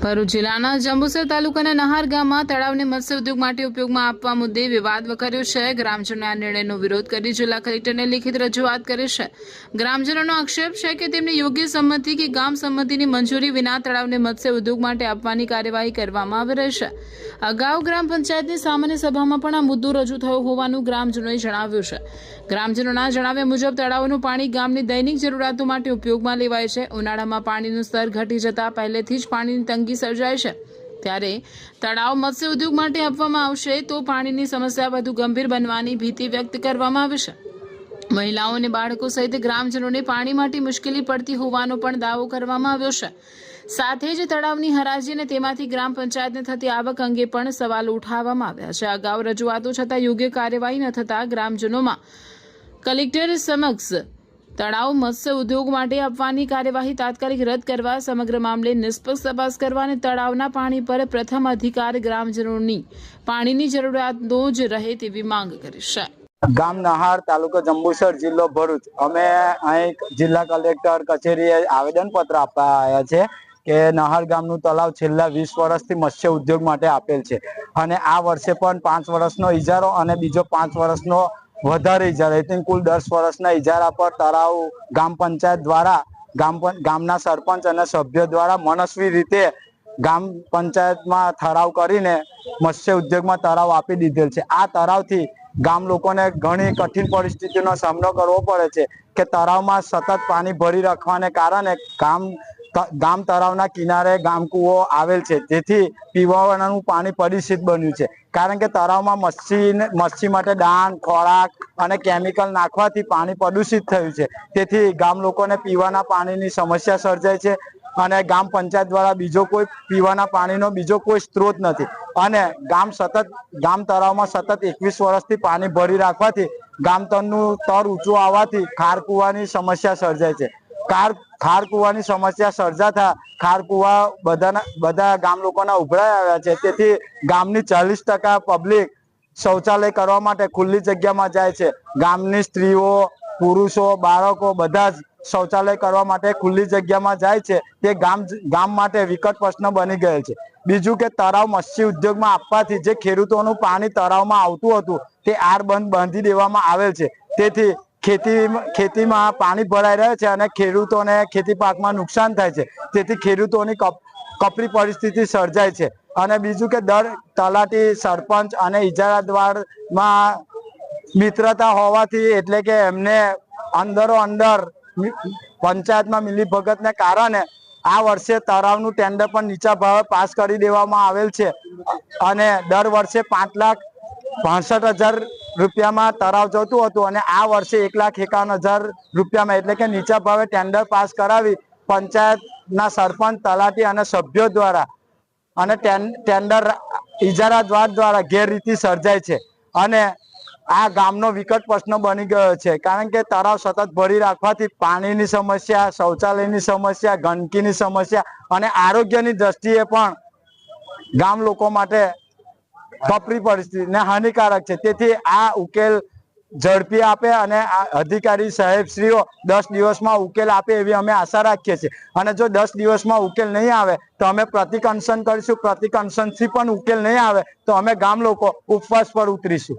ભરૂચ જિલ્લાના જંબુસર તાલુકાના નહાર ગામમાં તળાવને મત્સ્ય ઉદ્યોગ માટે ઉપયોગમાં આપવા મુદ્દે વિવાદ વકર્યો છે। ગ્રામજનોએ આ નિર્ણયનો વિરોધ કરી જિલ્લા કલેક્ટરને લેખિત રજૂઆત કરી છે। ગ્રામજનોનો આક્ષેપ છે કે તેમની યોગ્ય સંમતિ કે ગામ સંમતિની મંજૂરી વિના તળાવને મત્સ્ય ઉદ્યોગ માટે આપવાની કાર્યવાહી કરવામાં આવી રહી છે। અગાઉ ગ્રામ પંચાયતની સામાન્ય સભામાં પણ આ મુદ્દો રજૂ થયો હોવાનું ગ્રામજનોએ જણાવ્યું છે। ગ્રામજનોના જણાવ્યા મુજબ તળાવનું પાણી ગામની દૈનિક જરૂરિયાતો માટે ઉપયોગમાં લેવાય છે। ઉનાળામાં પાણીનું સ્તર ઘટી જતા પહેલેથી જ પાણીની તંગી સર્જાય છે, ત્યારે તળાવ મત્સ્ય ઉદ્યોગ માટે આપવામાં આવશે તો પાણીની સમસ્યા વધુ ગંભીર બનવાની ભીતિ વ્યક્ત કરવામાં આવી છે। મહિલાઓ અને બાળકો સહિત ગ્રામજનોને પાણી માટે મુશ્કેલી પડતી હોવાનો પણ દાવો કરવામાં આવ્યો છે। સાથે જ તળાવની હરાજી અને તેમાંથી ગ્રામ પંચાયતને થતી આવક અંગે પણ સવાલો ઉઠાવવામાં આવ્યા છે। અગાઉ રજૂઆતો છતાં યોગ્ય કાર્યવાહી ન થતા ગ્રામજનોમાં કલેક્ટર સમક્ષ તળાવ મત્સ્ય ઉદ્યોગ માટે આપવાની કાર્યવાહી તાત્કાલિક રદ કરવા, સમગ્ર મામલે નિષ્પક્ષ તપાસ કરવા અને તળાવના પાણી પર પ્રથમ અધિકાર ગ્રામજનોની પાણીની જરૂરિયાતો જ રહે તેવી માંગ કરી છે। ગામ નહાર, તાલુકો જંબુસર, જિલ્લો ભરૂચ। અમે અહીં જિલ્લા કલેક્ટર કચેરીએ આવેદનપત્ર આપવા આવ્યા છે કે નહાર ગામનું તળાવ છેલ્લા 20 વર્ષથી મત્સ્ય ઉદ્યોગ માટે આપેલ છે અને આ વર્ષે પણ 5 વર્ષનો ઇજારો અને બીજો 5 વર્ષનો વધારે ઇજારા, એટલે કુલ 10 વર્ષના ઇજારા પર તળાવ ગામ પંચાયત દ્વારા ગામના સરપંચ અને સભ્યો દ્વારા મનસ્વી રીતે ગામ પંચાયતમાં ઠરાવ કરીને મત્સ્ય ઉદ્યોગમાં તળાવ આપી દીધેલ છે। આ તળાવથી ગામ લોકોને ઘણી કઠિન પરિસ્થિતિનો સામનો કરવો પડે છે કે તળાવમાં સતત પાણી ભરી રાખવાને કારણે ગામ તળાવના કિનારે ગામ કૂવો આવેલ છે, જેથી પીવાનું પાણી પ્રદૂષિત બન્યું છે। કારણ કે તળાવમાં મચ્છી માટે દાણ, ખોરાક અને કેમિકલ નાખવાથી પાણી પ્રદૂષિત થયું છે, તેથી ગામ લોકોને પીવાના પાણીની સમસ્યા સર્જાય છે અને ગામ પંચાયત દ્વારા બીજો કોઈ પીવાના પાણીનો બીજો કોઈ સ્ત્રોત નથી અને ગામ તળાવમાં સતત 21 વર્ષથી પાણી ભરી રાખવાથી ગામતળનું સ્તર ઊંચું આવવાથી ખાર કૂવાની સમસ્યા સર્જાય છે। ખાર કૂવાની સમસ્યા સર્જાતા ખાર કૂવા બધા ગામ લોકોના ઉભરાઈ આવ્યા છે, તેથી ગામની 40% પબ્લિક શૌચાલય કરવા માટે ખુલ્લી જગ્યામાં જાય છે। ગામની સ્ત્રીઓ, પુરુષો, બાળકો બધા જ શૌચાલય કરવા માટે ખુલ્લી જગ્યામાં જાય છે, તે ગામ માટે વિકટ પ્રશ્ન બની ગયેલ છે। બીજું કે તળાવ મત્સ્ય ઉદ્યોગમાં આપવાથી જે ખેડૂતોનું પાણી તળાવમાં આવતું હતું તે આરબંધ બાંધી દેવામાં આવેલ છે, તેથી ખેતીમાં પાણી ભરાઈ રહે છે અને ખેડૂતોને ખેતી પાકમાં નુકસાન થાય છે, તેથી ખેડૂતોની કપરી પરિસ્થિતિ સર્જાય છે। અને બીજું કે તલાટી, સરપંચ અને ઇજારાદારમાં મિત્રતા હોવાથી, એટલે કે એમને અંદર પંચાયતમાં મિલીભગતને કારણે આ વર્ષે તળાવનું ટેન્ડર પણ નીચા ભાવે પાસ કરી દેવામાં આવેલ છે અને દર વર્ષે 5,65,000 રૂપિયામાં તળાવ જતું હતું અને આ વર્ષે 1,51,000 રૂપિયામાં, એટલે કે નીચા ભાવે ટેન્ડર પાસ કરાવી પંચાયતના સરપંચ, તલાટી અને સભ્યો દ્વારા અને ટેન્ડર ઇજારાદાર દ્વારા ગેરરીતિ સર્જાય છે અને આ ગામનો વિકટ પ્રશ્ન બની ગયો છે। કારણ કે તળાવ સતત ભરી રાખવાથી પાણીની સમસ્યા, શૌચાલયની સમસ્યા, ગંદકીની સમસ્યા અને આરોગ્યની દ્રષ્ટિએ પણ ગામ લોકો માટે કપરી પરિસ્થિતિ ને હાનિકારક છે, તેથી આ ઉકેલ ઝડપી આપે અને અધિકારી સાહેબશ્રીઓ 10 દિવસમાં ઉકેલ આપે એવી અમે આશા રાખીએ છીએ અને જો 10 દિવસમાં ઉકેલ નહીં આવે તો અમે પ્રતિક અનશન કરીશું। પ્રતિક અનશનથી પણ ઉકેલ નહીં આવે તો અમે ગામ લોકો ઉપવાસ પર ઉતરીશું।